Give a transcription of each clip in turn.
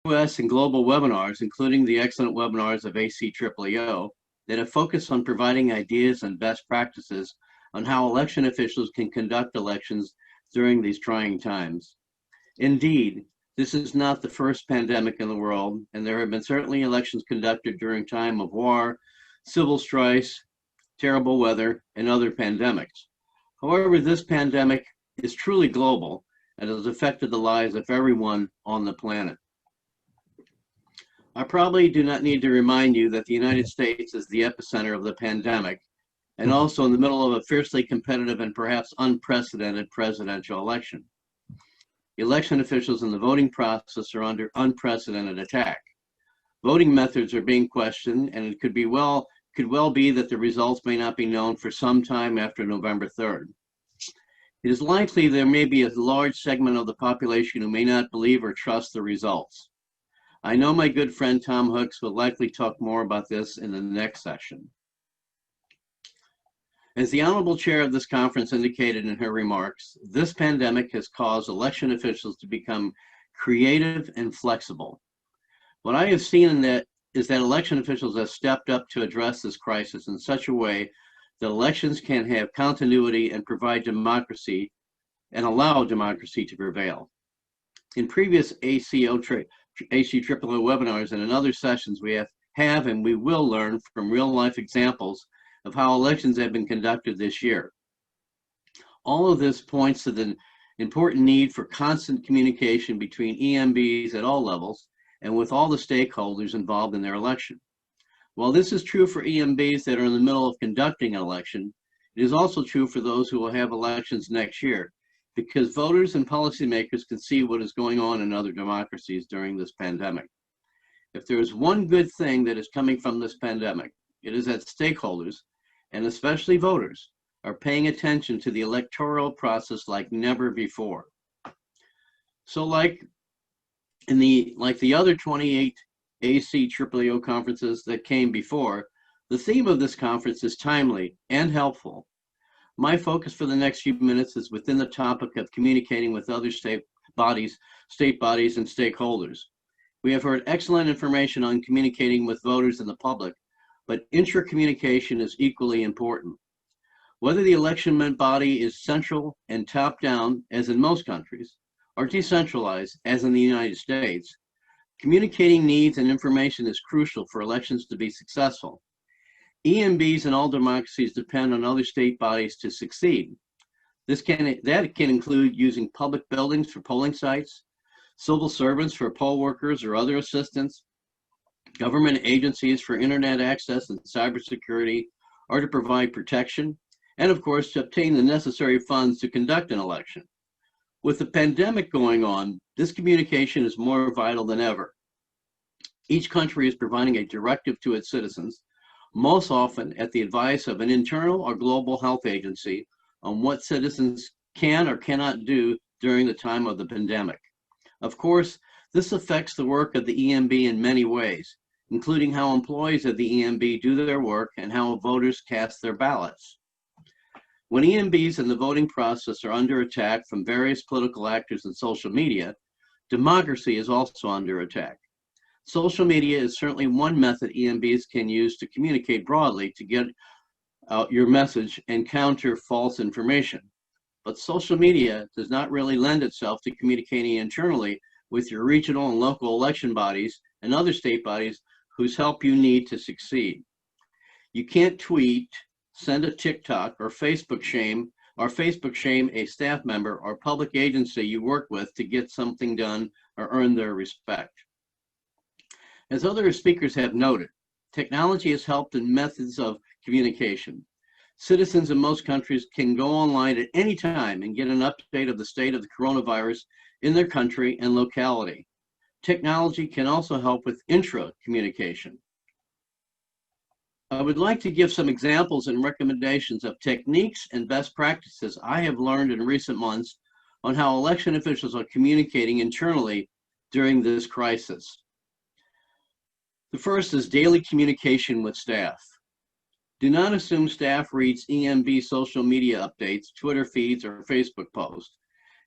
U.S. and global webinars, including the excellent webinars of ACEEO, that have focused on providing ideas and best practices on how election officials can conduct elections during these trying times. Indeed, this is not the first pandemic in the world, and there have been certainly elections conducted during time of war, civil strife, terrible weather, and other pandemics. However, this pandemic is truly global and has affected the lives of everyone on the planet. I probably do not need to remind you that the United States is the epicenter of the pandemic and also in the middle of a fiercely competitive and perhaps unprecedented presidential election. Election officials in the voting process are under unprecedented attack. Voting methods are being questioned, and it could well be that the results may not be known for some time after November 3rd. It is likely there may be a large segment of the population who may not believe or trust the results. I know my good friend Tom Hooks will likely talk more about this in the next session. As the Honorable Chair of this conference indicated in her remarks, this pandemic has caused election officials to become creative and flexible. What I have seen is that election officials have stepped up to address this crisis in such a way that elections can have continuity and provide democracy and allow democracy to prevail. In previous ACEEO webinars and in other sessions, we have and we will learn from real-life examples of how elections have been conducted this year. All of this points to the important need for constant communication between EMBs at all levels and with all the stakeholders involved in their election. While this is true for EMBs that are in the middle of conducting an election, it is also true for those who will have elections next year, because voters and policymakers can see what is going on in other democracies during this pandemic. If there is one good thing that is coming from this pandemic, it is that stakeholders, and especially voters, are paying attention to the electoral process like never before. So like the other 28 ACEEO conferences that came before, the theme of this conference is timely and helpful. My focus for the next few minutes is within the topic of communicating with other state bodies and stakeholders. We have heard excellent information on communicating with voters and the public, but intra-communication is equally important. Whether the election body is central and top-down, as in most countries, or decentralized, as in the United States, communicating needs and information is crucial for elections to be successful. EMBs in all democracies depend on other state bodies to succeed. That can include using public buildings for polling sites, civil servants for poll workers or other assistants, government agencies for internet access and cybersecurity, or to provide protection, and of course to obtain the necessary funds to conduct an election. With the pandemic going on, this communication is more vital than ever. Each country is providing a directive to its citizens, most often at the advice of an internal or global health agency, on what citizens can or cannot do during the time of the pandemic. Of course, this affects the work of the EMB in many ways, including how employees of the EMB do their work and how voters cast their ballots. When EMBs in the voting process are under attack from various political actors and social media, democracy is also under attack. Social media is certainly one method EMBs can use to communicate broadly to get out your message and counter false information. But social media does not really lend itself to communicating internally with your regional and local election bodies and other state bodies whose help you need to succeed. You can't tweet, send a TikTok, or Facebook shame a staff member or public agency you work with to get something done or earn their respect. As other speakers have noted, technology has helped in methods of communication. Citizens in most countries can go online at any time and get an update of the state of the coronavirus in their country and locality. Technology can also help with intra-communication. I would like to give some examples and recommendations of techniques and best practices I have learned in recent months on how election officials are communicating internally during this crisis. The first is daily communication with staff. Do not assume staff reads EMB social media updates, Twitter feeds, or Facebook posts.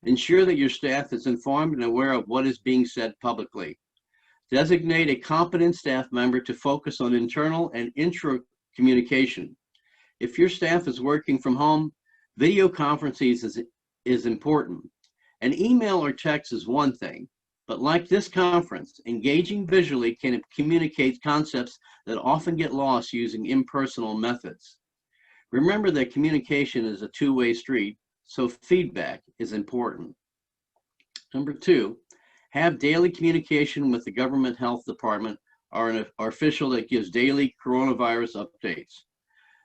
Ensure that your staff is informed and aware of what is being said publicly. Designate a competent staff member to focus on internal and intra-communication. If your staff is working from home, video conferences is important. An email or text is one thing, but like this conference, engaging visually can communicate concepts that often get lost using impersonal methods. Remember that communication is a two-way street, so feedback is important. Number 2, have daily communication with the government health department or an official that gives daily coronavirus updates.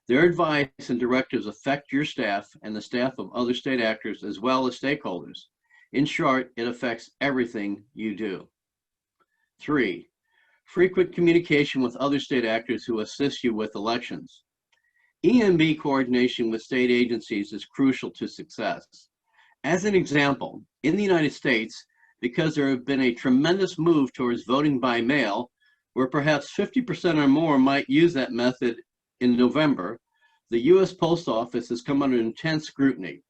Their advice and directives affect your staff and the staff of other state actors as well as stakeholders. In short, it affects everything you do. 3, frequent communication with other state actors who assist you with elections. EMB coordination with state agencies is crucial to success. As an example, in the United States, because there have been a tremendous move towards voting by mail, where perhaps 50% or more might use that method in November, the U.S. Post Office has come under intense scrutiny.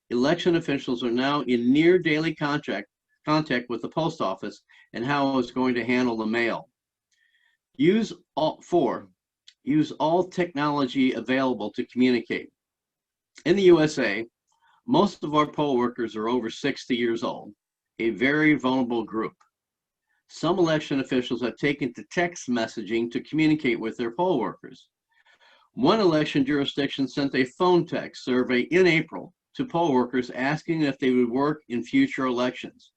Election officials are now in near daily contact with the post office and how it's going to handle the mail. Use all technology available to communicate. In the USA, most of our poll workers are over 60 years old, a very vulnerable group. Some election officials have taken to text messaging to communicate with their poll workers. One election jurisdiction sent a phone text survey in April to poll workers asking if they would work in future elections.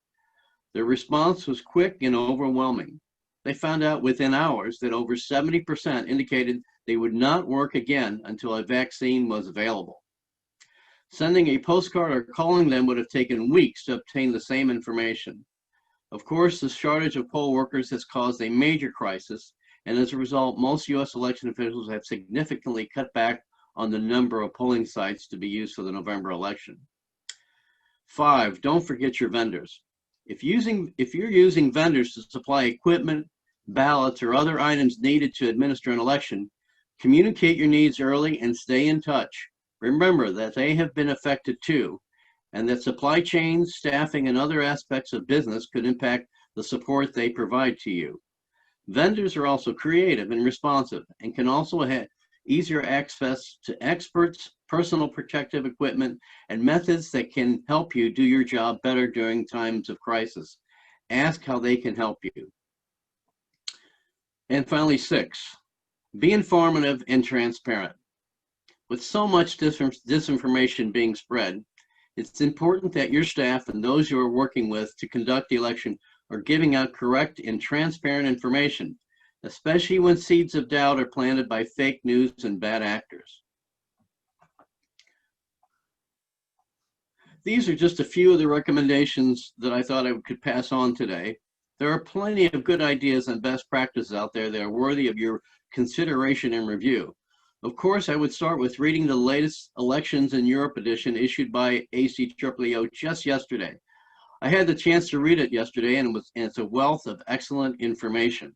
Their response was quick and overwhelming. They found out within hours that over 70% indicated they would not work again until a vaccine was available. Sending a postcard or calling them would have taken weeks to obtain the same information. Of course, the shortage of poll workers has caused a major crisis, and as a result, most U.S. election officials have significantly cut back on the number of polling sites to be used for the November election. 5, don't forget your vendors. If you're using vendors to supply equipment, ballots, or other items needed to administer an election, communicate your needs early and stay in touch. Remember that they have been affected too, and that supply chains, staffing, and other aspects of business could impact the support they provide to you. Vendors are also creative and responsive and can also have easier access to experts, personal protective equipment, and methods that can help you do your job better during times of crisis. Ask how they can help you. And finally, 6, be informative and transparent. With so much disinformation being spread, it's important that your staff and those you are working with to conduct the election are giving out correct and transparent information, especially when seeds of doubt are planted by fake news and bad actors. These are just a few of the recommendations that I thought I could pass on today. There are plenty of good ideas and best practices out there that are worthy of your consideration and review. Of course, I would start with reading the latest Elections in Europe edition issued by ACEEO just yesterday. I had the chance to read it yesterday, and it's a wealth of excellent information.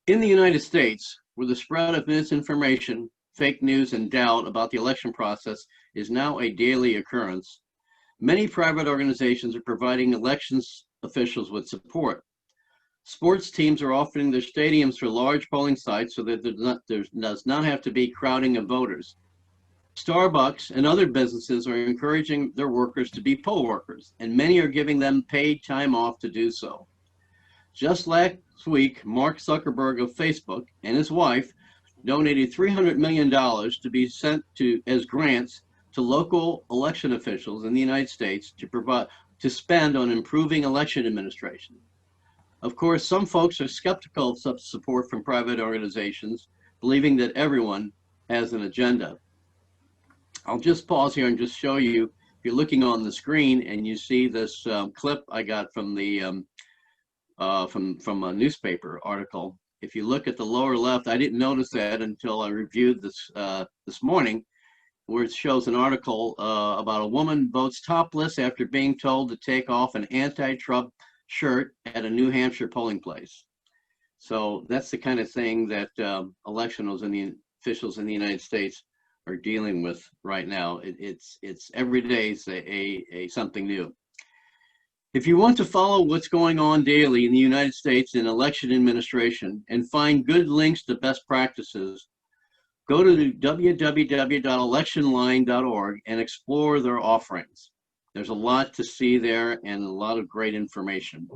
In the United States, where the spread of misinformation, fake news, and doubt about the election process is now a daily occurrence, many private organizations are providing elections officials with support. Sports teams are offering their stadiums for large polling sites so that there does not have to be crowding of voters. Starbucks and other businesses are encouraging their workers to be poll workers, and many are giving them paid time off to do so. Just last week, Mark Zuckerberg of Facebook and his wife donated $300 million to be sent as grants to local election officials in the United States to spend on improving election administration. Of course, some folks are skeptical of such support from private organizations, believing that everyone has an agenda. I'll just pause here and just show you, if you're looking on the screen and you see this clip I got from the from a newspaper article. If you look at the lower left, I didn't notice that until I reviewed this this morning, where it shows an article about a woman votes topless after being told to take off an anti-Trump shirt at a New Hampshire polling place. So that's the kind of thing that election officials in the United States are dealing with right now. It's every day is something new. If you want to follow what's going on daily in the United States in election administration and find good links to best practices, go to www.electionline.org and explore their offerings. There's a lot to see there and a lot of great information.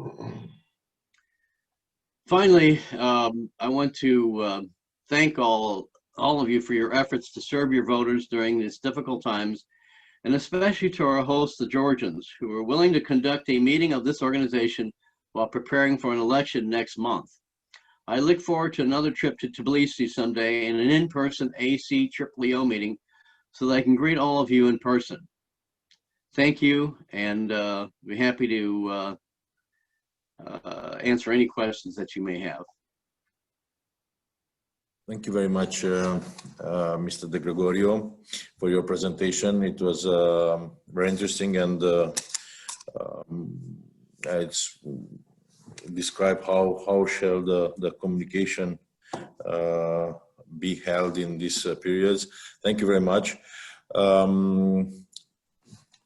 Finally, I want to thank all of you for your efforts to serve your voters during these difficult times, and especially to our hosts, the Georgians, who are willing to conduct a meeting of this organization while preparing for an election next month. I look forward to another trip to Tbilisi someday and an in-person ACEEO meeting so that I can greet all of you in person. Thank you, and be happy to answer any questions that you may have. Thank you very much, Mr. De Gregorio, for your presentation. It was very interesting, and it's describe how shall the communication be held in these periods. Thank you very much.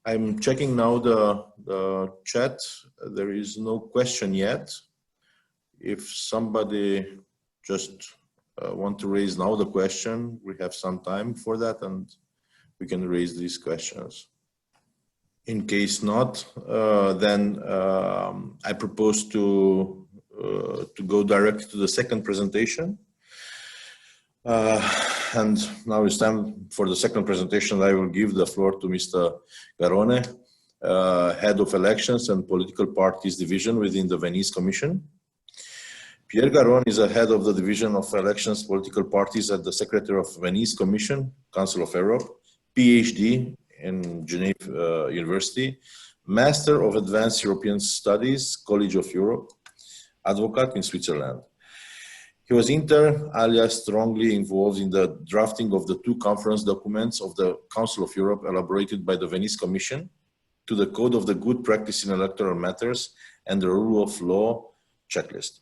I'm checking now the chat. There is no question yet. If somebody just want to raise now the question, we have some time for that, and we can raise these questions. In case not, then I propose to go directly to the second presentation. And now it's time for the second presentation. I will give the floor to Mr. Garone, Head of Elections and Political Parties Division within the Venice Commission. Pierre Garon is a head of the Division of Elections Political Parties at the Secretary of Venice Commission, Council of Europe, PhD in Geneva University, Master of Advanced European Studies, College of Europe, advocate in Switzerland. He was inter alia strongly involved in the drafting of the two conference documents of the Council of Europe elaborated by the Venice Commission to the Code of the Good Practice in Electoral Matters and the Rule of Law checklist.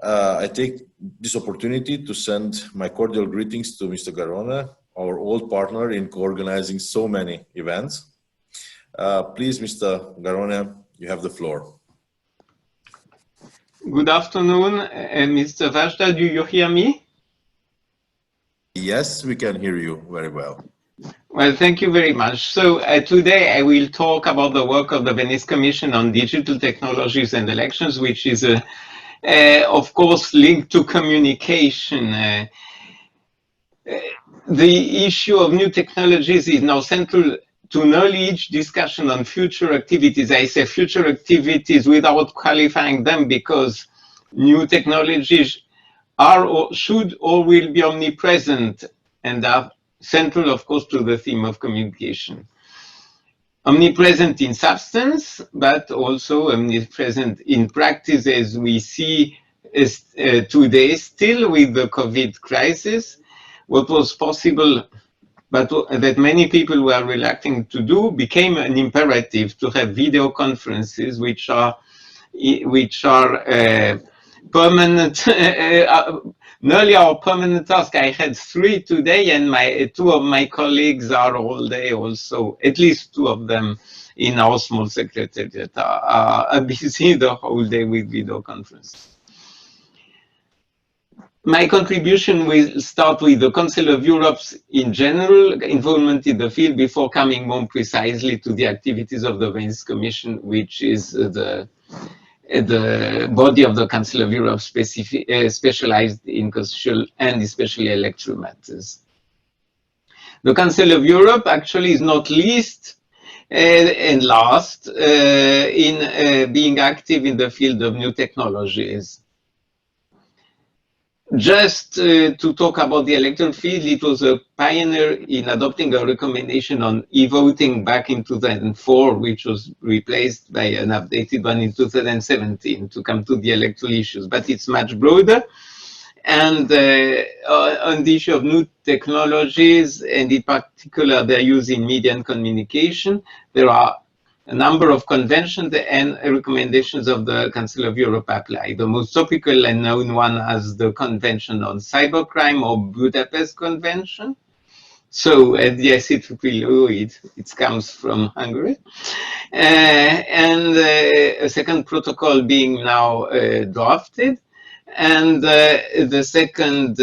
I take this opportunity to send my cordial greetings to Mr. Garone, our old partner in co-organizing so many events. Please, Mr. Garone, you have the floor. Good afternoon, Mr. Vajda, do you hear me? Yes, we can hear you very well. Well, thank you very much. So today I will talk about the work of the Venice Commission on Digital Technologies and Elections, which is of course linked to communication. The issue of new technologies is now central to nearly each discussion on future activities. I say future activities without qualifying them because new technologies are or should or will be omnipresent and are central, of course, to the theme of communication. Omnipresent in substance, but also omnipresent in practice, as we see today, still with the COVID crisis. What was possible, but that many people were reluctant to do, became an imperative to have video conferences, which are permanent, nearly our permanent task. I had 3 today, and 2 of my colleagues are all day also, at least 2 of them in our small secretariat are busy the whole day with video conferences. My contribution will start with the Council of Europe's in general involvement in the field before coming more precisely to the activities of the Venice Commission, which is the body of the Council of Europe specialized in constitutional and especially electoral matters. The Council of Europe actually is not least and last in being active in the field of new technologies. Just to talk about the electoral field, it was a pioneer in adopting a recommendation on e-voting back in 2004, which was replaced by an updated one in 2017 to come to the electoral issues. But it's much broader. And on the issue of new technologies, and in particular their use in media and communication, there are a number of conventions and recommendations of the Council of Europe apply. The most topical and known one is the Convention on Cybercrime or Budapest Convention. So the ACEEEO, it comes from Hungary. And a second protocol being now drafted. And the second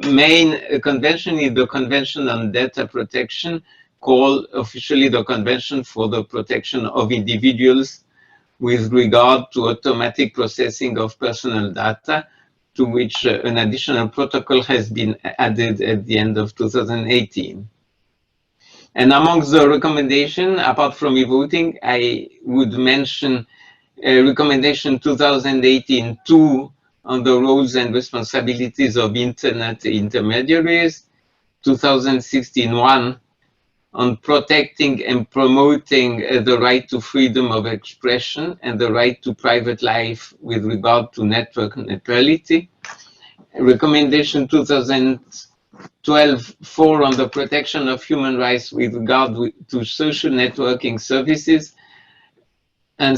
main convention is the Convention on Data Protection, called officially the Convention for the Protection of Individuals with regard to automatic processing of personal data, to which an additional protocol has been added at the end of 2018. And amongst the recommendation, apart from e-voting, I would mention recommendation 2018-2 on the roles and responsibilities of internet intermediaries, 2016-1 on protecting and promoting the right to freedom of expression and the right to private life with regard to network neutrality. Recommendation 2012-4 on the protection of human rights with regard to social networking services, and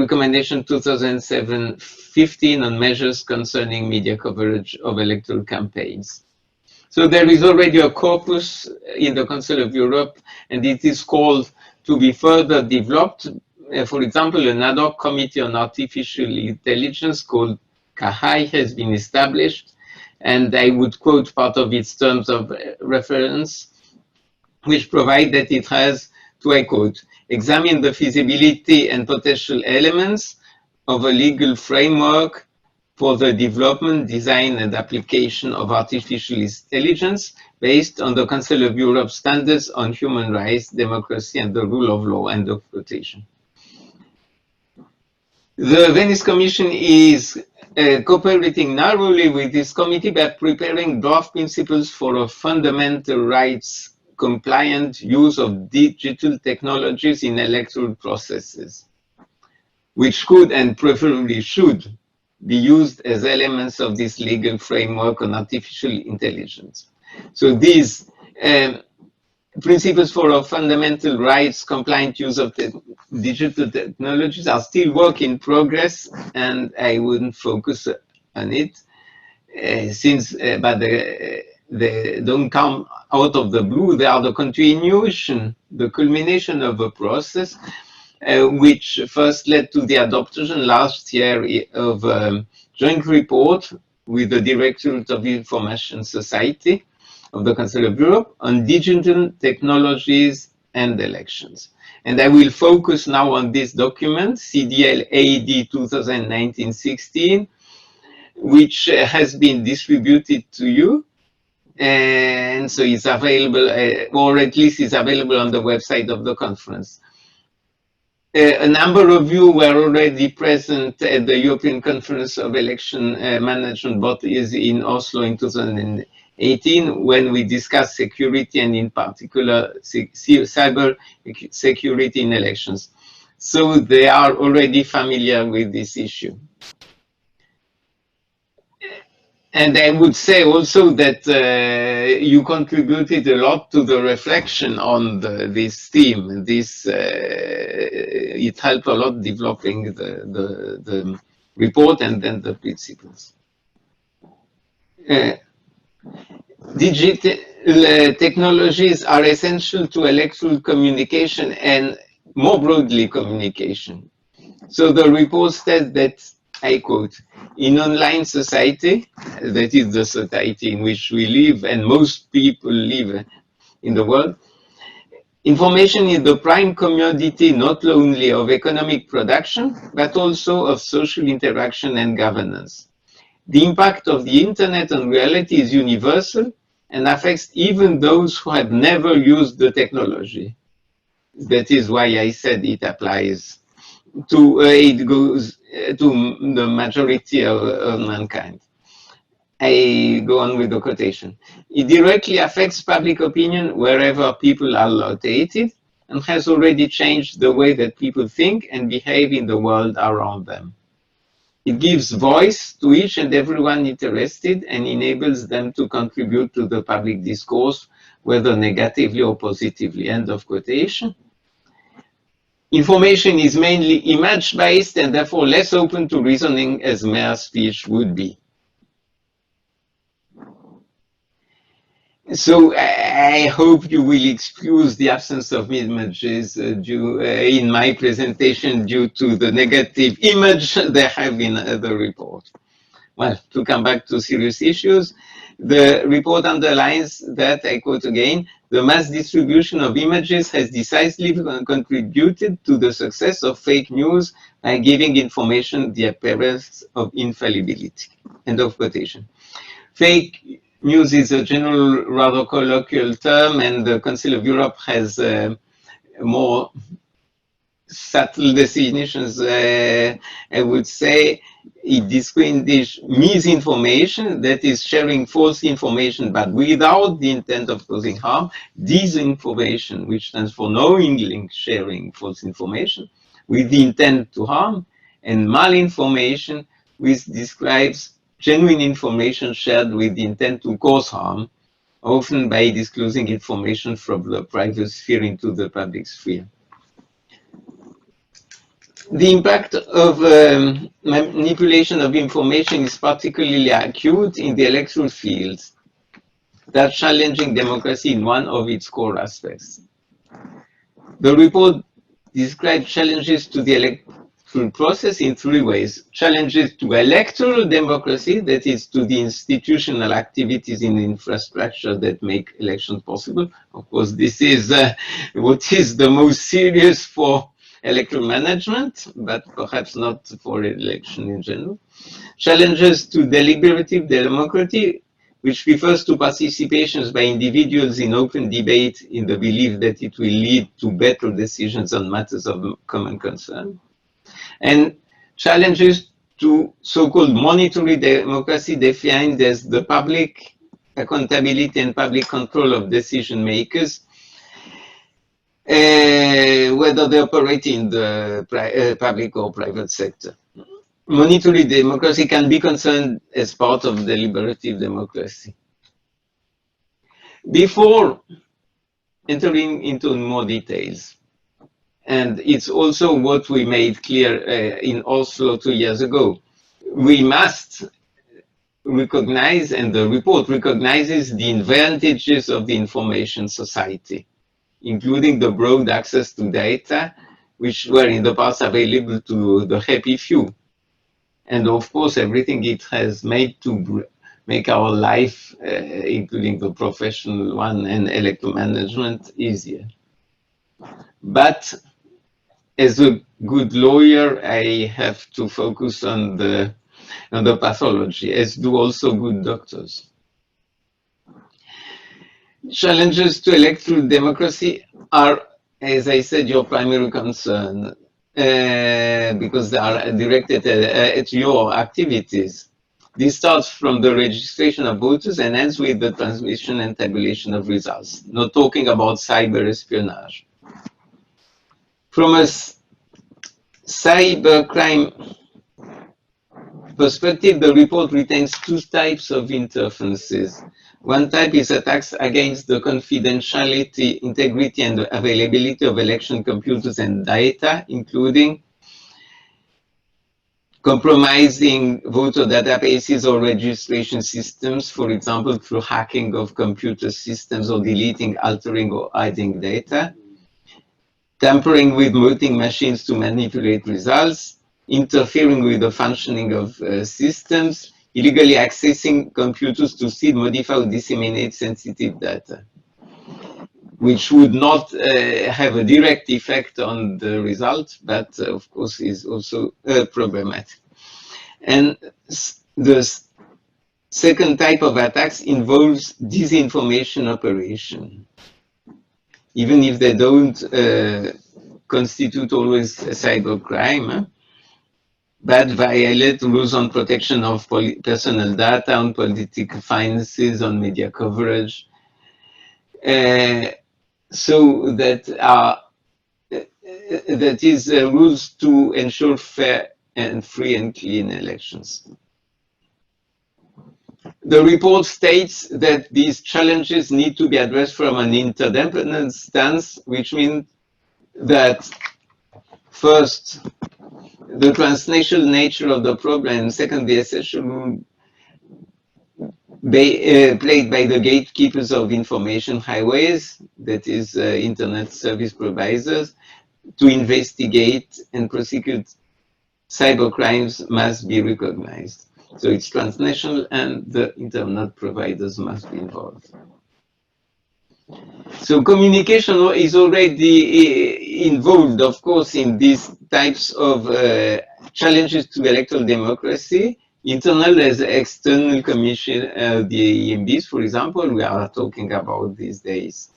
recommendation 2007-15 on measures concerning media coverage of electoral campaigns. So there is already a corpus in the Council of Europe, and it is called to be further developed. For example, an ad hoc committee on artificial intelligence called CAHAI has been established, and I would quote part of its terms of reference, which provide that it has, to I quote, examine the feasibility and potential elements of a legal framework for the development, design, and application of artificial intelligence based on the Council of Europe standards on human rights, democracy, and the rule of law, end of quotation. The Venice Commission is cooperating narrowly with this committee by preparing draft principles for a fundamental rights compliant use of digital technologies in electoral processes, which could and preferably should be used as elements of this legal framework on artificial intelligence. So these principles for a fundamental rights compliant use of digital technologies are still work in progress, and I wouldn't focus on it but they don't come out of the blue. They are the continuation, the culmination of a process which first led to the adoption last year of a joint report with the Directorate of Information Society of the Council of Europe on digital technologies and elections. And I will focus now on this document, CDL-AD 2019-16, which has been distributed to you. And so it's available, or at least it's available on the website of the conference. A number of you were already present at the European Conference of Election Management Bodies in Oslo in 2018, when we discussed security and in particular cyber security in elections. So they are already familiar with this issue. And I would say also that you contributed a lot to the reflection on this theme. It helped a lot developing the report and then the principles. Digital technologies are essential to electoral communication and more broadly communication. So the report says that, I quote, in online society, that is the society in which we live and most people live in the world, information is the prime commodity not only of economic production, but also of social interaction and governance. The impact of the internet on reality is universal and affects even those who have never used the technology. That is why I said it applies to, it goes to the majority of mankind. I go on with the quotation. It directly affects public opinion wherever people are located and has already changed the way that people think and behave in the world around them. It gives voice to each and everyone interested and enables them to contribute to the public discourse, whether negatively or positively, end of quotation. Information is mainly image-based and therefore less open to reasoning as mere speech would be. So I hope you will excuse the absence of images in my presentation due to the negative image they have in the report. Well, to come back to serious issues, the report underlines that, I quote again, the mass distribution of images has decisively contributed to the success of fake news by giving information the appearance of infallibility. End of quotation. Fake news is a general, rather colloquial term, and the Council of Europe has more subtle definitions. I would say it distinguishes misinformation, that is sharing false information, but without the intent of causing harm, disinformation, which stands for knowingly sharing false information with the intent to harm, and malinformation, which describes genuine information shared with the intent to cause harm, often by disclosing information from the private sphere into the public sphere. The impact of manipulation of information is particularly acute in the electoral fields, that challenging democracy in one of its core aspects. The report describes challenges to the electoral process in three ways. Challenges to electoral democracy, that is, to the institutional activities in infrastructure that make elections possible. Of course, this is what is the most serious for electoral management, but perhaps not for election in general. Challenges to deliberative democracy, which refers to participations by individuals in open debate in the belief that it will lead to better decisions on matters of common concern. And challenges to so-called monitory democracy, defined as the public accountability and public control of decision makers, whether they operate in the public or private sector. Monitory democracy can be concerned as part of deliberative democracy. Before entering into more details, and it's also what we made clear in Oslo 2 years ago, we must recognize, and the report recognizes, the advantages of the information society, including the broad access to data, which were in the past available to the happy few. And of course, everything it has made to make our life, including the professional one and electoral management, easier. But as a good lawyer, I have to focus on the pathology, as do also good doctors. Challenges to electoral democracy are, as I said, your primary concern, because they are directed at your activities. This starts from the registration of voters and ends with the transmission and tabulation of results, not talking about cyber espionage. From a cybercrime perspective, the report retains two types of interferences. One type is attacks against the confidentiality, integrity, and availability of election computers and data, including compromising voter databases or registration systems, for example, through hacking of computer systems or deleting, altering, or hiding data, tampering with voting machines to manipulate results, interfering with the functioning of systems, illegally accessing computers to steal, modify, or disseminate sensitive data, which would not have a direct effect on the result, but of course is also problematic. And the second type of attacks involves disinformation operation, even if they don't constitute always a cybercrime, but violate rules on protection of personal data, on political finances, on media coverage, so that is rules to ensure fair and free and clean elections. The report states that these challenges need to be addressed from an interdependent stance, which means that first, the transnational nature of the problem, and second, the essential played by the gatekeepers of information highways, that is internet service providers, to investigate and prosecute cybercrimes must be recognized. So it's transnational and the internet providers must be involved. So communication is already involved, of course, in these types of challenges to electoral democracy. Internal as external commission, the EMBs, for example, we are talking about these days.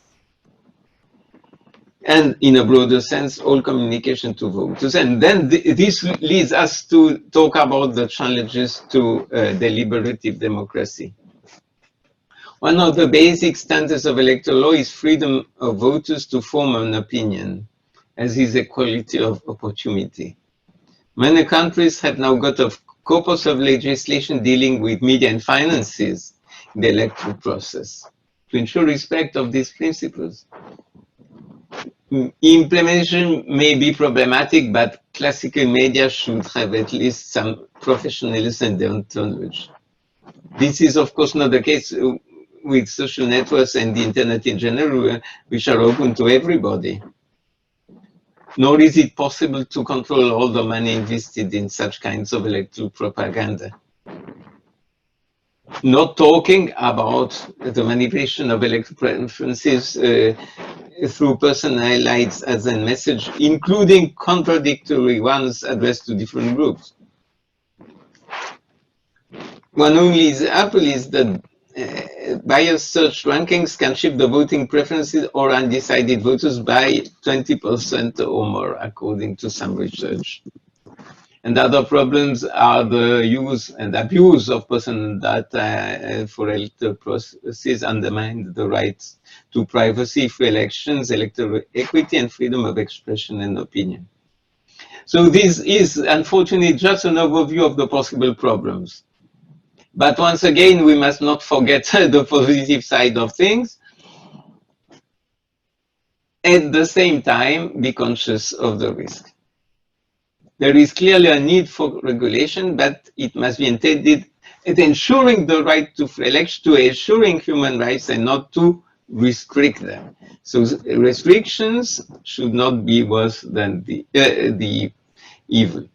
And in a broader sense, all communication to voters. And then this leads us to talk about the challenges to deliberative democracy. One of the basic standards of electoral law is freedom of voters to form an opinion, as is equality of opportunity. Many countries have now got a corpus of legislation dealing with media and finances in the electoral process to ensure respect of these principles. Implementation may be problematic, but classical media should have at least some professionalism and deontology. This is, of course, not the case with social networks and the internet in general, which are open to everybody. Nor is it possible to control all the money invested in such kinds of electoral propaganda. Not talking about the manipulation of electoral preferences through personalized ads and message, including contradictory ones addressed to different groups. One only example is that biased search rankings can shift the voting preferences or undecided voters by 20% or more, according to some research. And other problems are the use and abuse of personal data for electoral processes, undermine the rights to privacy, free elections, electoral equity, and freedom of expression and opinion. So this is unfortunately just an overview of the possible problems. But once again, we must not forget the positive side of things. At the same time, be conscious of the risk. There is clearly a need for regulation, but it must be intended at ensuring the right to free election, to ensuring human rights and not to restrict them. So restrictions should not be worse than the evil.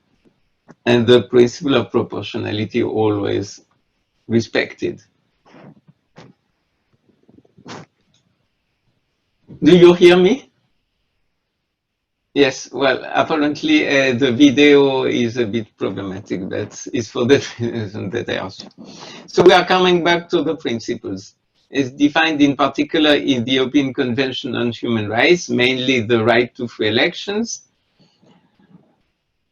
And the principle of proportionality always respected. Do you hear me? Yes, well, apparently the video is a bit problematic. That is for the reason that I asked you. So we are coming back to the principles. It's defined in particular in the European Convention on Human Rights, mainly the right to free elections.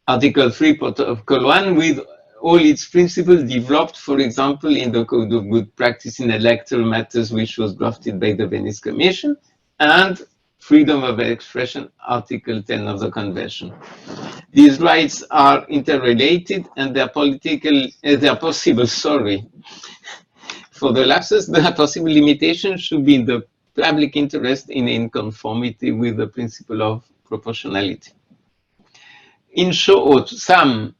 Article 3, Protocol 1, with all its principles developed, for example, in the Code of Good Practice in Electoral Matters, which was drafted by the Venice Commission, and freedom of expression, Article 10 of the Convention. These rights are interrelated and they are possible, for the lapses, the possible limitation should be in the public interest in conformity with the principle of proportionality. In short, some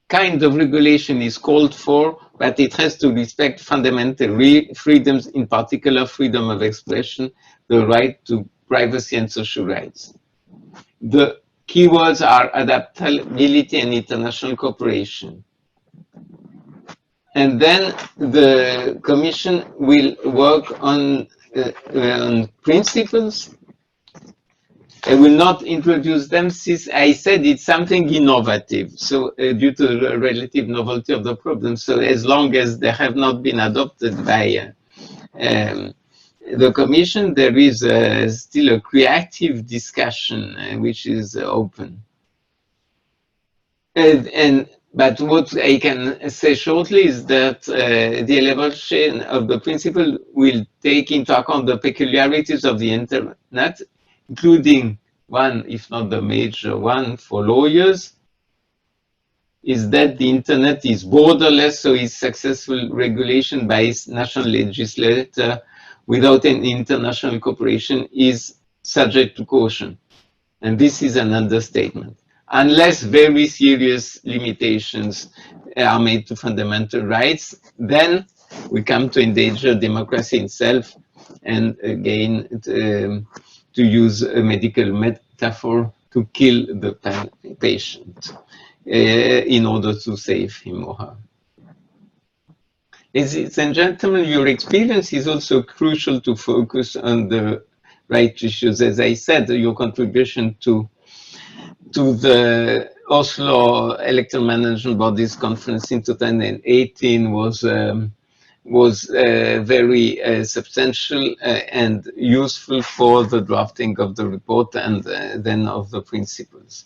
kind of regulation is called for, but it has to respect fundamental freedoms, in particular freedom of expression, the right to privacy and social rights. The keywords are adaptability and international cooperation. And then the Commission will work on principles. I will not introduce them since I said it's something innovative, so due to the relative novelty of the problem. So as long as they have not been adopted by the Commission, there is still a creative discussion which is open. But what I can say shortly is that the elaboration of the principle will take into account the peculiarities of the internet, including one, if not the major one for lawyers, is that the internet is borderless, so its successful regulation by its national legislator without any international cooperation is subject to caution. And this is an understatement. Unless very serious limitations are made to fundamental rights, then we come to endanger democracy itself, and again, to use a medical metaphor, to kill the patient in order to save him or her. Ladies and gentlemen, your experience is also crucial to focus on the right issues. As I said, your contribution to the Oslo Electoral Management Bodies Conference in 2018 was very substantial and useful for the drafting of the report and then of the principles.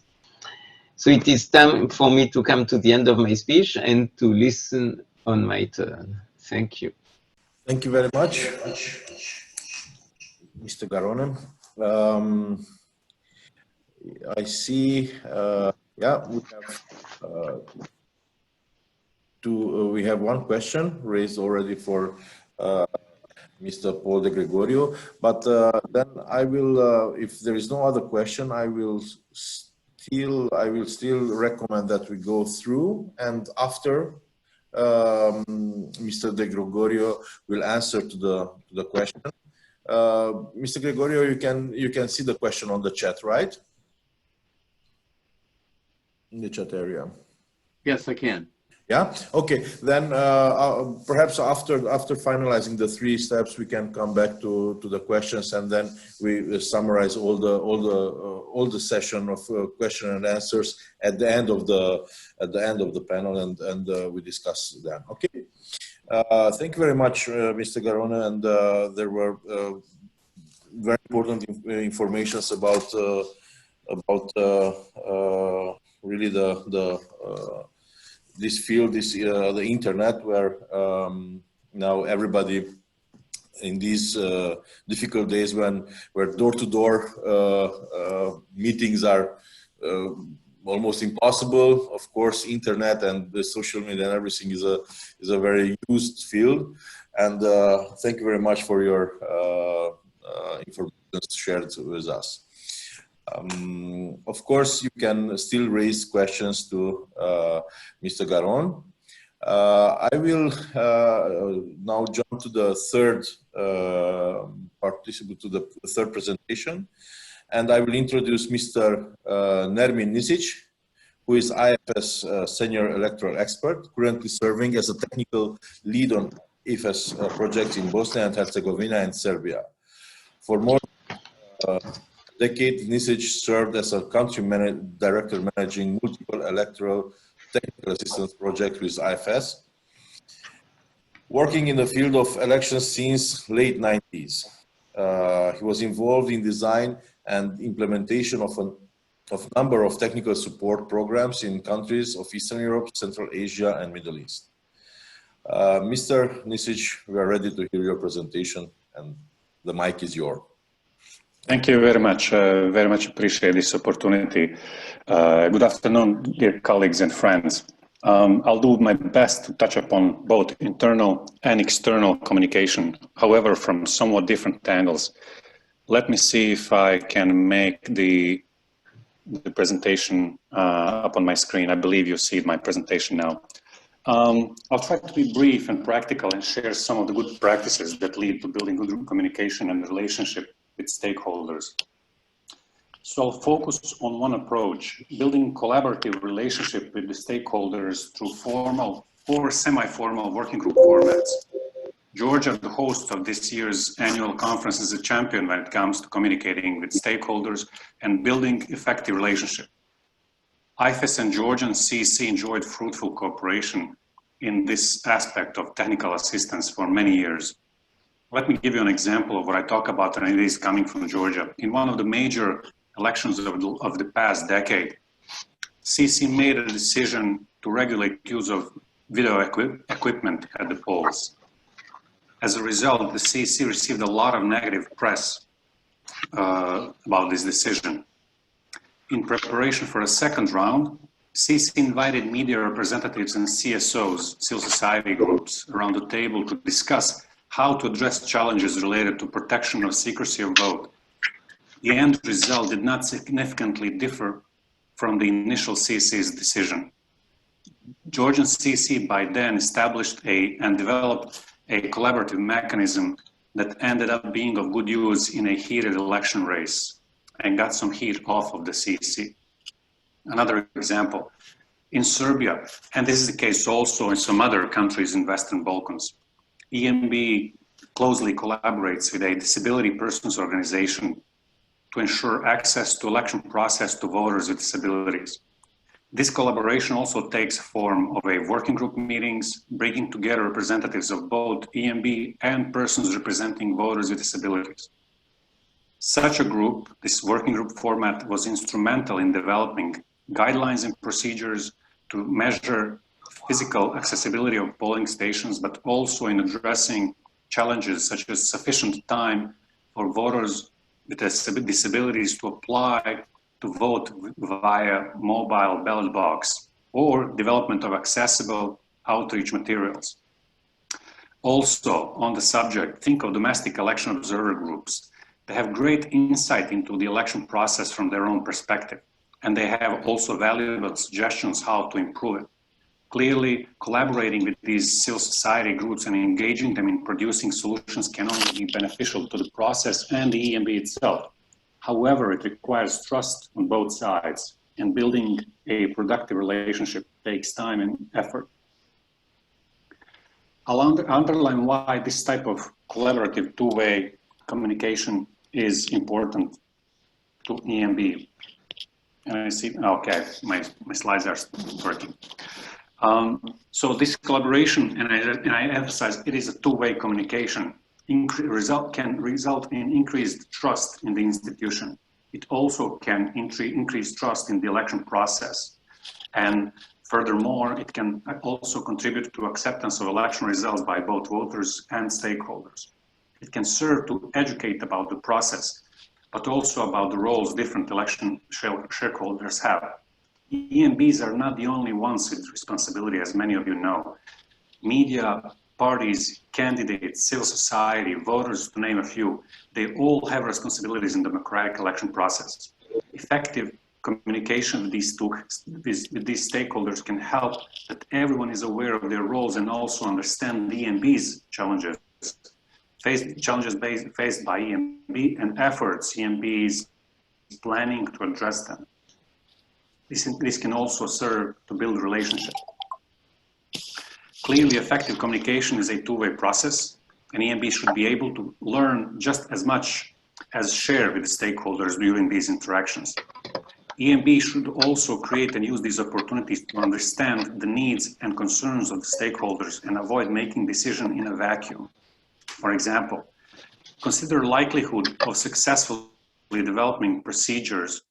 So it is time for me to come to the end of my speech and to listen on my turn. Thank you. Thank you very much, Mr. Garone. I see, yeah, we have one question raised already for Mr. Paul de Gregorio, but then I will, if there is no other question, I will still recommend that we go through, and after Mr. de Gregorio will answer to the question. Mr. Gregorio, you can see the question on the chat, right? In the chat area. Yes, I can. Yeah. Okay. Then perhaps after finalizing the 3 steps, we can come back to the questions, and then we summarize all the session of question and answers at the end of the panel, and we discuss them. Okay. Thank you very much, Mr. Garone, and there were very important informations about really this field, the internet, where now everybody in these difficult days where door-to-door meetings are almost impossible. Of course, internet and the social media and everything is a very used field. And thank you very much for your information shared with us. Of course, you can still raise questions to Mr. Garone. I will now jump to the third participant, to the third presentation, and I will introduce Mr. Nermin Nisic, who is IFS Senior Electoral Expert, currently serving as a technical lead on IFS projects in Bosnia and Herzegovina and Serbia. For more than a decade, Nisic served as a country director managing multiple electoral technical assistance projects with IFS, working in the field of elections since late 90s. He was involved in design and implementation of a number of technical support programs in countries of Eastern Europe, Central Asia, and Middle East. Mr. Nisic, we are ready to hear your presentation, and the mic is yours. Thank you very much. Very much appreciate this opportunity. Good afternoon, dear colleagues and friends. I'll do my best to touch upon both internal and external communication, however, from somewhat different angles. Let me see if I can make the presentation up on my screen. I believe you see my presentation now. I'll try to be brief and practical and share some of the good practices that lead to building good communication and relationship with stakeholders. So I'll focus on one approach, building collaborative relationship with the stakeholders through formal or semi-formal working group formats. Georgia, the host of this year's annual conference, is a champion when it comes to communicating with stakeholders and building effective relationship. IFS and Georgian CC enjoyed fruitful cooperation in this aspect of technical assistance for many years. Let me give you an example of what I talk about, and it is coming from Georgia. In one of the major elections of the past decade, CC made a decision to regulate use of video equipment at the polls. As a result, the CC received a lot of negative press about this decision. In preparation for a second round, CC invited media representatives and CSOs, civil society groups, around the table to discuss how to address challenges related to protection of secrecy of vote. The end result did not significantly differ from the initial CC's decision. Georgian CC by then established and developed a collaborative mechanism that ended up being of good use in a heated election race and got some heat off of the CEC. Another example, in Serbia, and this is the case also in some other countries in Western Balkans, EMB closely collaborates with a disability persons organization to ensure access to election process to voters with disabilities. This collaboration also takes form of a working group meetings, bringing together representatives of both EMB and persons representing voters with disabilities. Such a group, this working group format, was instrumental in developing guidelines and procedures to measure physical accessibility of polling stations, but also in addressing challenges such as sufficient time for voters with disabilities to apply to vote via mobile ballot box, or development of accessible outreach materials. Also, on the subject, think of domestic election observer groups. They have great insight into the election process from their own perspective, and they have also valuable suggestions how to improve it. Clearly, collaborating with these civil society groups and engaging them in producing solutions can only be beneficial to the process and the EMB itself. However, it requires trust on both sides, and building a productive relationship takes time and effort. I'll underline why this type of collaborative two-way communication is important to EMB. And I see, okay, my slides are working. So this collaboration, and I emphasize, it is a two-way communication, can result in increased trust in the institution. It also can increase trust in the election process. And furthermore, it can also contribute to acceptance of election results by both voters and stakeholders. It can serve to educate about the process, but also about the roles different election shareholders have. EMBs are not the only ones with responsibility, as many of you know. Media, parties, candidates, civil society, voters, to name a few, they all have responsibilities in the democratic election process. Effective communication with these stakeholders can help that everyone is aware of their roles and also understand the EMB's challenges, faced by EMB and efforts EMB is planning to address them. This can also serve to build relationships. Clearly, effective communication is a two-way process, and EMB should be able to learn just as much as share with the stakeholders during these interactions. EMB should also create and use these opportunities to understand the needs and concerns of the stakeholders and avoid making decisions in a vacuum. For example, consider likelihood of successfully developing procedures,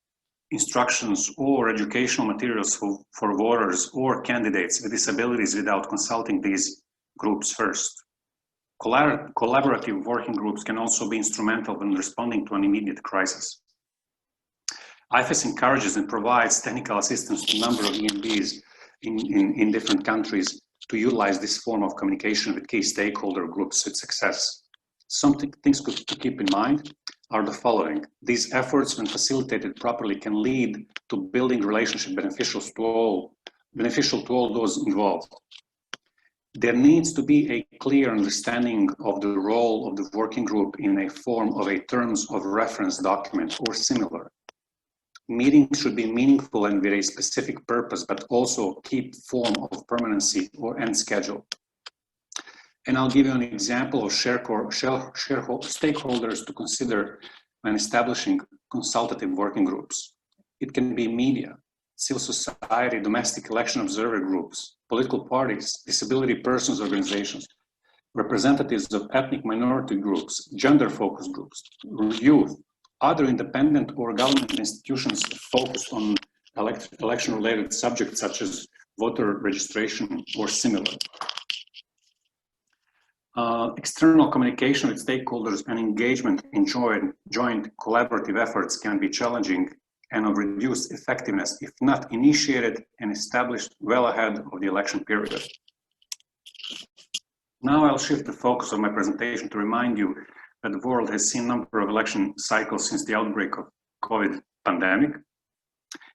instructions, or educational materials for voters or candidates with disabilities without consulting these groups first. Collaborative working groups can also be instrumental when responding to an immediate crisis. IFES encourages and provides technical assistance to a number of EMBs in different countries to utilize this form of communication with key stakeholder groups with success. Some things to keep in mind are the following. These efforts, when facilitated properly, can lead to building relationship beneficial to all those involved. There needs to be a clear understanding of the role of the working group in a form of a terms of reference document or similar. Meetings should be meaningful and with a specific purpose, but also keep form of permanency or end schedule. And I'll give you an example of stakeholders to consider when establishing consultative working groups. It can be media, civil society, domestic election observer groups, political parties, disability persons organizations, representatives of ethnic minority groups, gender-focused groups, youth, other independent or government institutions focused on election-related subjects such as voter registration or similar. External communication with stakeholders and engagement in joint collaborative efforts can be challenging and of reduced effectiveness if not initiated and established well ahead of the election period. Now I'll shift the focus of my presentation to remind you that the world has seen a number of election cycles since the outbreak of COVID pandemic.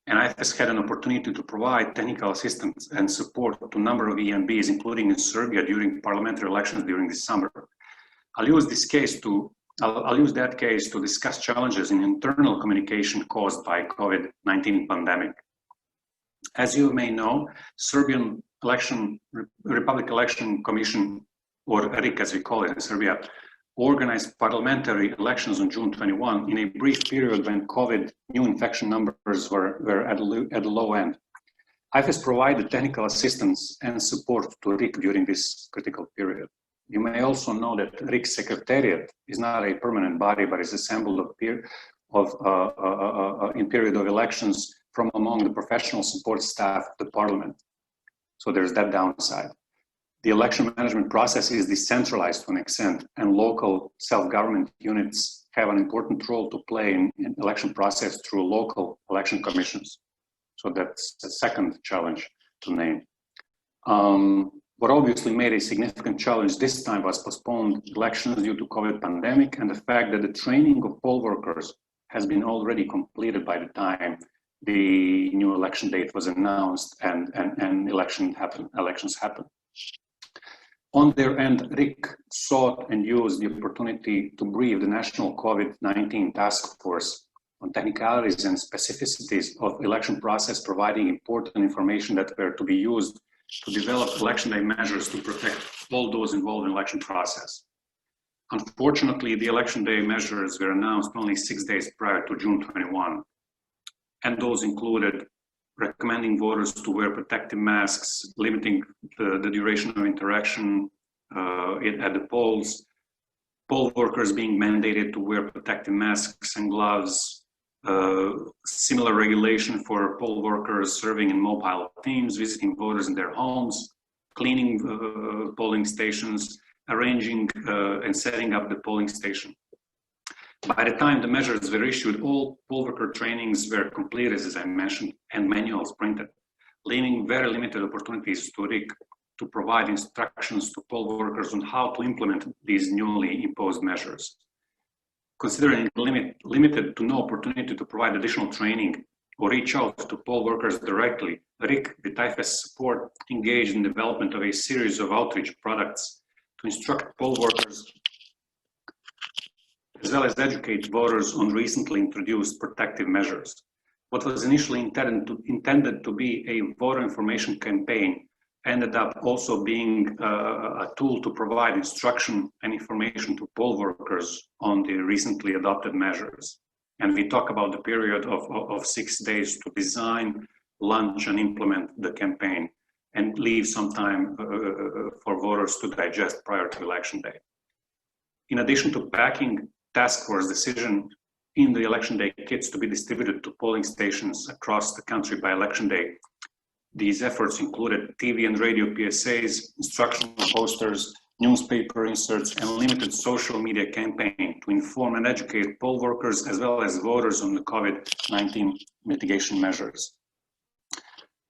And IFS had an opportunity to provide technical assistance and support to a number of EMBs, including in Serbia during parliamentary elections during the summer. I'll use that case to discuss challenges in internal communication caused by COVID-19 pandemic. As you may know, Serbian Republic Election Commission, or RIK as we call it in Serbia, organized parliamentary elections on June 21 in a brief period when COVID new infection numbers were at the low end. IFS provided technical assistance and support to RIK during this critical period. You may also know that RIK Secretariat is not a permanent body, but is assembled in period of elections from among the professional support staff of the parliament. So there's that downside. The election management process is decentralized to an extent, and local self-government units have an important role to play in election process through local election commissions. So that's the second challenge to name. What obviously made a significant challenge this time was postponed elections due to COVID pandemic and the fact that the training of poll workers has been already completed by the time the new election date was announced and elections happened. On their end, RIK sought and used the opportunity to brief the National COVID-19 Task Force on technicalities and specificities of election process, providing important information that were to be used to develop election day measures to protect all those involved in election process. Unfortunately, the election day measures were announced only 6 days prior to June 21, and those included recommending voters to wear protective masks, limiting the duration of interaction at the polls, poll workers being mandated to wear protective masks and gloves, similar regulation for poll workers serving in mobile teams, visiting voters in their homes, cleaning polling stations, arranging and setting up the polling station. By the time the measures were issued, all poll worker trainings were completed, as I mentioned, and manuals printed, leaving very limited opportunities to RIK to provide instructions to poll workers on how to implement these newly imposed measures. Considering limited to no opportunity to provide additional training or reach out to poll workers directly, RIK, with IFS support, engaged in development of a series of outreach products to instruct poll workers as well as educate voters on recently introduced protective measures. What was initially intended to be a voter information campaign ended up also being a tool to provide instruction and information to poll workers on the recently adopted measures. And we talk about the period of 6 days to design, launch, and implement the campaign, and leave some time for voters to digest prior to election day. In addition to backing task force decision in the election day kits to be distributed to polling stations across the country by election day, these efforts included TV and radio PSAs, instructional posters, newspaper inserts, and limited social media campaign to inform and educate poll workers as well as voters on the COVID-19 mitigation measures.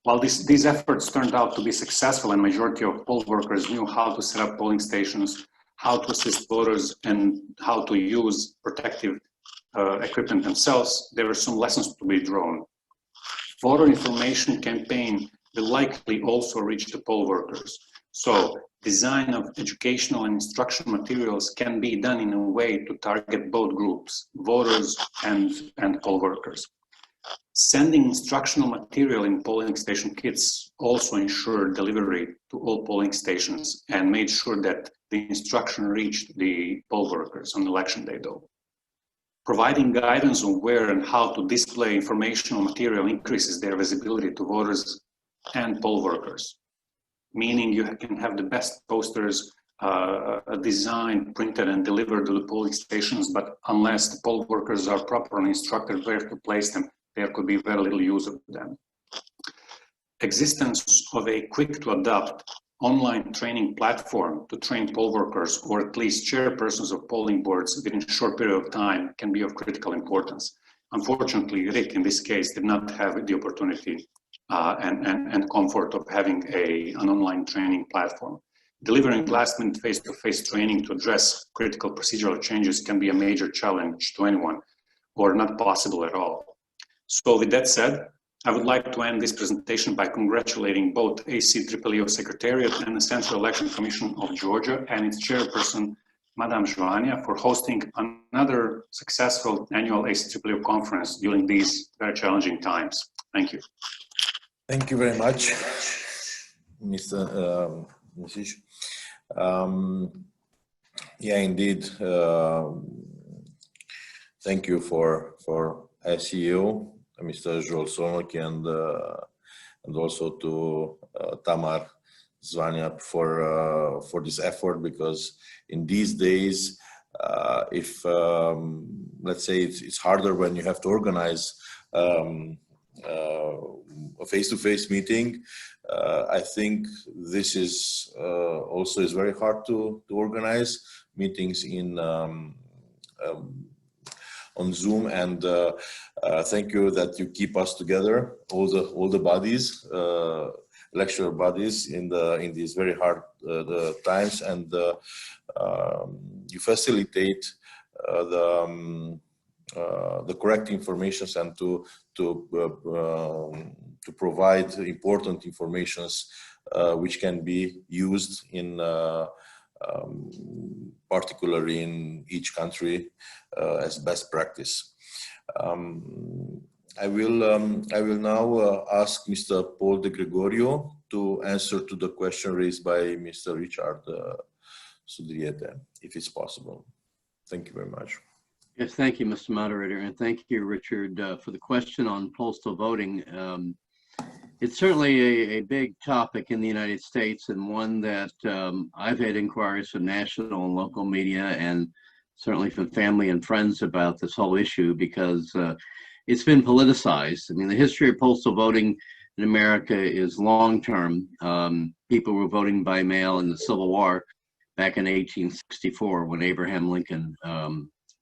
While these efforts turned out to be successful and majority of poll workers knew how to set up polling stations, how to assist voters, and how to use protective equipment themselves, there were some lessons to be drawn. Voter information campaign will likely also reach the poll workers. So design of educational and instructional materials can be done in a way to target both groups, voters and poll workers. Sending instructional material in polling station kits also ensured delivery to all polling stations and made sure that the instruction reached the poll workers on election day though. Providing guidance on where and how to display informational material increases their visibility to voters and poll workers, meaning you can have the best posters designed, printed, and delivered to the polling stations, but unless the poll workers are properly instructed where to place them, there could be very little use of them. Existence of a quick-to-adopt online training platform to train poll workers or at least chairpersons of polling boards within a short period of time can be of critical importance. Unfortunately, RIK in this case did not have the opportunity and comfort of having an online training platform. Delivering last-minute face-to-face training to address critical procedural changes can be a major challenge to anyone or not possible at all. So with that said, I would like to end this presentation by congratulating both ACEEEO Secretariat and the Central Election Commission of Georgia and its chairperson, Madame Joania, for hosting another successful annual ACEEEO conference during these very challenging times. Thank you. Thank you very much, Mr. Misic. Yeah, indeed. Thank you for ACEEO, Mr. Joel Solnoky, and also to Tamar Zvaniak for this effort, because in these days, if let's say it's harder when you have to organize a face-to-face meeting. I think this is also is very hard to organize meetings in on Zoom, and thank you that you keep us together, all the bodies, lecture bodies in these very hard times, and you facilitate the correct information and to provide important informations which can be used in particularly in each country as best practice. I will now ask Mr. Paul De Gregorio to answer to the question raised by Mr. Richard Sudriete, if it's possible. Thank you very much. Yes, thank you, Mr. Moderator, and thank you, Richard, for the question on postal voting. It's certainly a big topic in the United States, and one that I've had inquiries from national and local media, and certainly from family and friends about this whole issue, because it's been politicized. I mean, the history of postal voting in America is long-term. People were voting by mail in the Civil War back in 1864 when Abraham Lincoln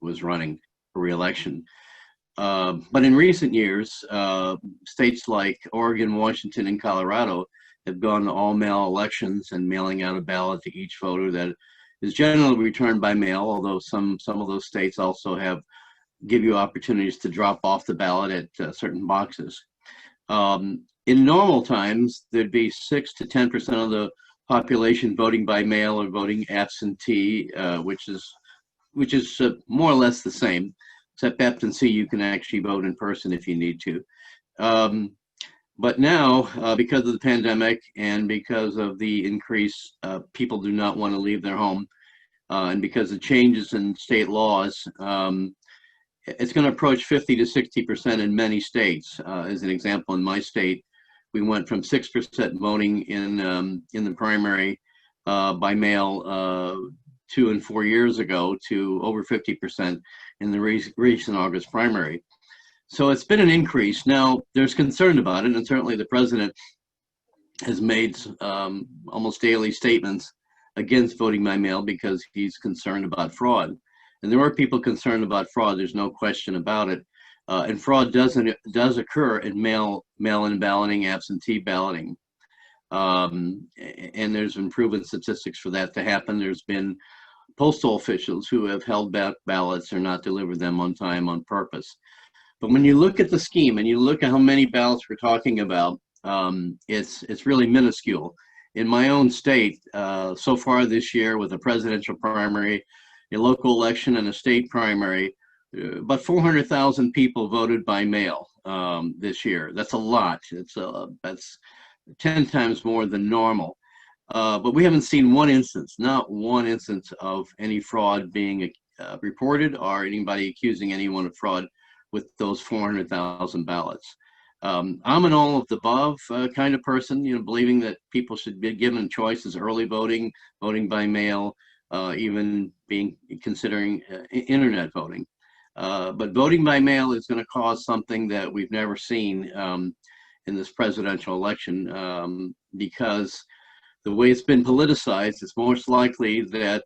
was running for re-election. But in recent years, states like Oregon, Washington, and Colorado have gone to all-mail elections and mailing out a ballot to each voter that is generally returned by mail, although some of those states also give you opportunities to drop off the ballot at certain boxes. In normal times, there'd be 6 to 10% of the population voting by mail or voting absentee, which is more or less the same, except absentee you can actually vote in person if you need to. But now, because of the pandemic and because of the increase, people do not want to leave their home, and because of changes in state laws, it's going to approach 50 to 60% in many states. As an example, in my state, we went from 6% voting in the primary by mail 2 and 4 years ago to over 50% in the recent August primary. So it's been an increase. Now, there's concern about it, and certainly the president has made almost daily statements against voting by mail because he's concerned about fraud. And there are people concerned about fraud, there's no question about it. And fraud does occur in mail-in balloting, absentee balloting. And there's been proven statistics for that to happen. There's been postal officials who have held back ballots or not delivered them on time on purpose. But when you look at the scheme and you look at how many ballots we're talking about, it's really minuscule. In my own state, so far this year, with a presidential primary, a local election, and a state primary, about 400,000 people voted by mail this year. That's a lot. That's 10 times more than normal. But we haven't seen one instance, not one instance of any fraud being reported or anybody accusing anyone of fraud with those 400,000 ballots. I'm an all of the above kind of person, believing that people should be given choices: early voting, voting by mail, even considering internet voting. But voting by mail is going to cause something that we've never seen in this presidential election, because the way it's been politicized, it's most likely that,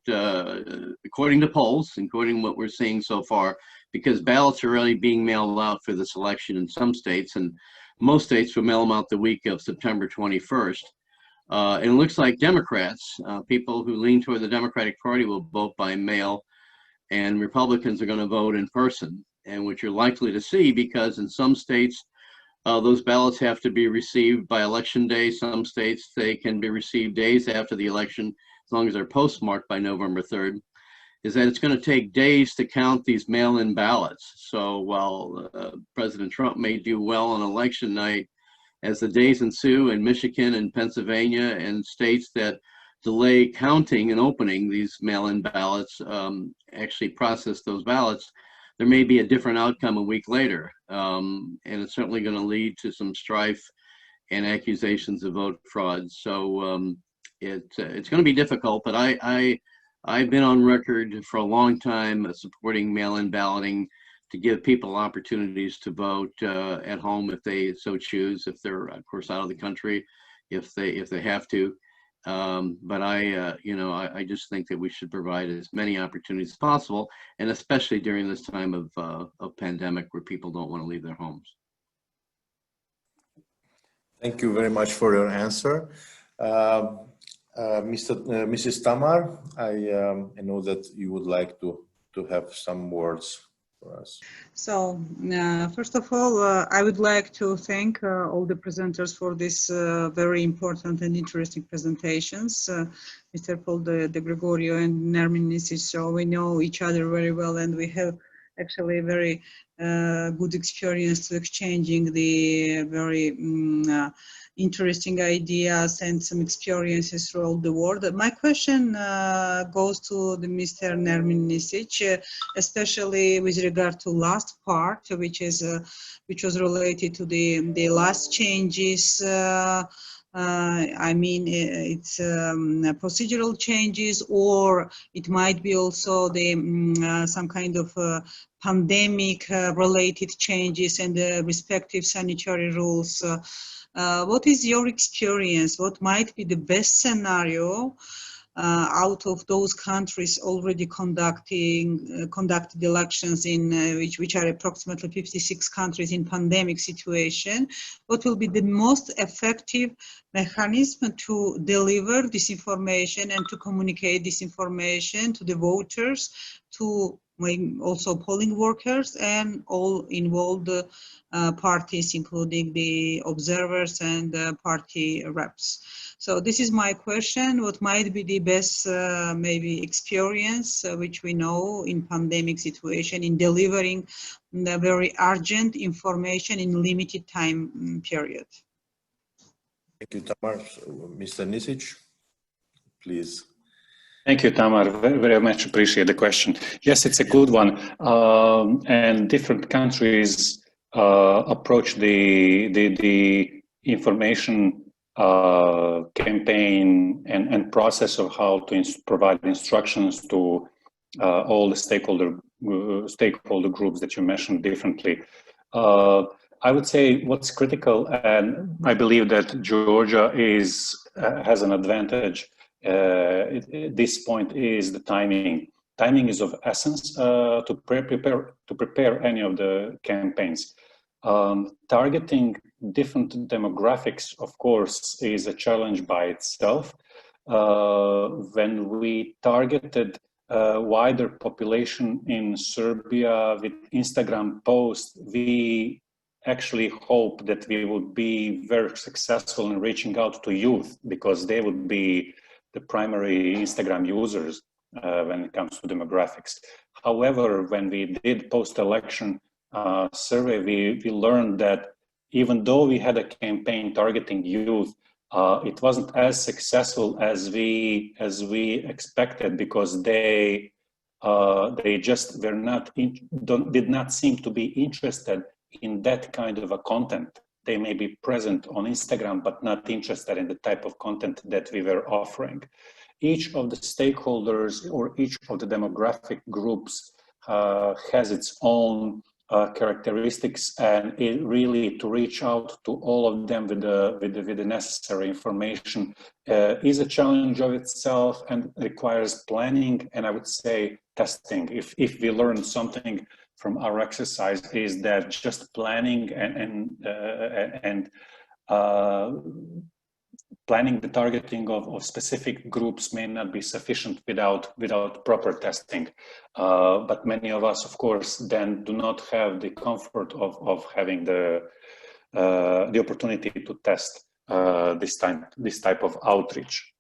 according to polls, according to what we're seeing so far, because ballots are already being mailed out for this election in some states, and most states will mail them out the week of September 21st. And it looks like Democrats, people who lean toward the Democratic Party, will vote by mail, and Republicans are going to vote in person, and which you're likely to see because in some states, Those ballots have to be received by election day. Some states, they can be received days after the election, as long as they're postmarked by November 3rd, is that it's going to take days to count these mail-in ballots. So while President Trump may do well on election night, as the days ensue in Michigan and Pennsylvania and states that delay counting and opening these mail-in ballots, actually process those ballots, there may be a different outcome a week later. And it's certainly going to lead to some strife and accusations of vote fraud. So it's going to be difficult, but I've been on record for a long time supporting mail-in balloting to give people opportunities to vote at home if they so choose, if they're of course out of the country, if they have to. But I just think that we should provide as many opportunities as possible, and especially during this time of pandemic where people don't want to leave their homes. Thank you very much for your answer. Mrs. Tamar, I know that you would like to have some words for us. So, first of all, I would like to thank all the presenters for this very important and interesting presentations. Mr. Paul de Gregorio and Nermin Nisic, so we know each other very well, and we have actually very good experience to exchanging the very interesting ideas and some experiences throughout the world. My question goes to the Mr. Nermin Nisic, especially with regard to last part, which was related to the last changes. I mean, it's procedural changes, or it might be also the some kind of pandemic related changes and the respective sanitary rules. What is your experience? What might be the best scenario out of those countries already conducted elections in which are approximately 56 countries in pandemic situation? What will be the most effective mechanism to deliver this information and to communicate this information to the voters, to also polling workers and all involved parties, including the observers and party reps? So this is my question. What might be the best maybe experience which we know in pandemic situation in delivering the very urgent information in limited time period? Thank you, Tamar. Mr. Nisic, please. Thank you, Tamar. Very, very much appreciate the question. Yes, it's a good one. And different countries approach the information campaign and process of how to provide instructions to all the stakeholder groups that you mentioned differently. I would say what's critical, and I believe that Georgia has an advantage at this point, is the timing. Timing is of essence to prepare any of the campaigns. Targeting different demographics, of course, is a challenge by itself. When we targeted a wider population in Serbia with Instagram posts, we actually hope that we would be very successful in reaching out to youth, because they would be the primary Instagram users when it comes to demographics. However, when we did post-election survey, we learned that even though we had a campaign targeting youth, it wasn't as successful as we expected, because they just did not seem to be interested in that kind of a content. They may be present on Instagram, but not interested in the type of content that we were offering. Each of the stakeholders or each of the demographic groups has its own characteristics, and it really to reach out to all of them with the necessary information is a challenge of itself and requires planning, and I would say testing. If we learn something from our exercise, is that just planning and planning the targeting of specific groups may not be sufficient without proper testing. But many of us, of course, then do not have the comfort of having the the opportunity to test this type of outreach.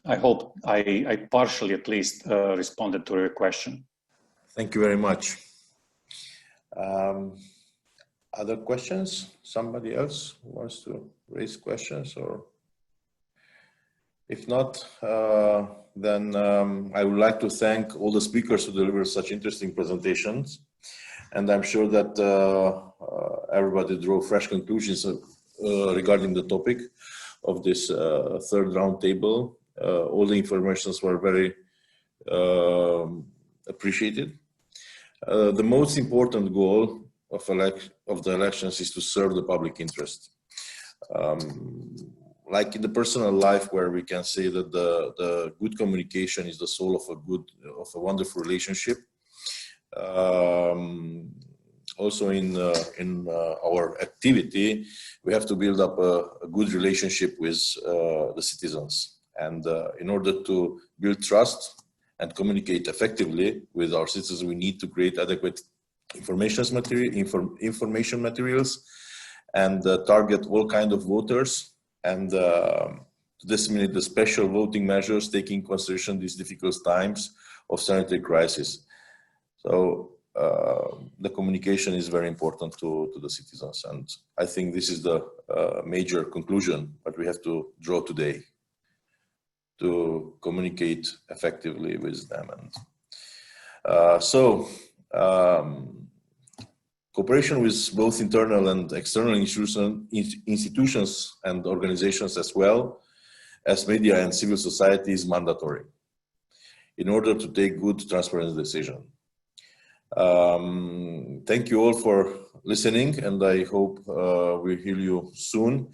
I hope I partially at least responded to your question. Thank you very much. Other questions? Somebody else wants to raise questions, or if not, then I would like to thank all the speakers who delivered such interesting presentations. And I'm sure that everybody drew fresh conclusions regarding the topic of this third roundtable. All the informations were very appreciated. The most important goal of the elections is to serve the public interest. Like in the personal life, where we can say that the good communication is the soul of a wonderful relationship. Also in our activity, we have to build up a good relationship with the citizens. And in order to build trust and communicate effectively with our citizens, we need to create adequate information materials and target all kinds of voters, and to disseminate the special voting measures, taking into consideration these difficult times of sanitary crisis. So the communication is very important to the citizens, and I think this is the major conclusion that we have to draw today, to communicate effectively with them. And cooperation with both internal and external institutions and organizations, as well as media and civil society, is mandatory in order to take good, transparent decisions. Thank you all for listening, and I hope we hear you soon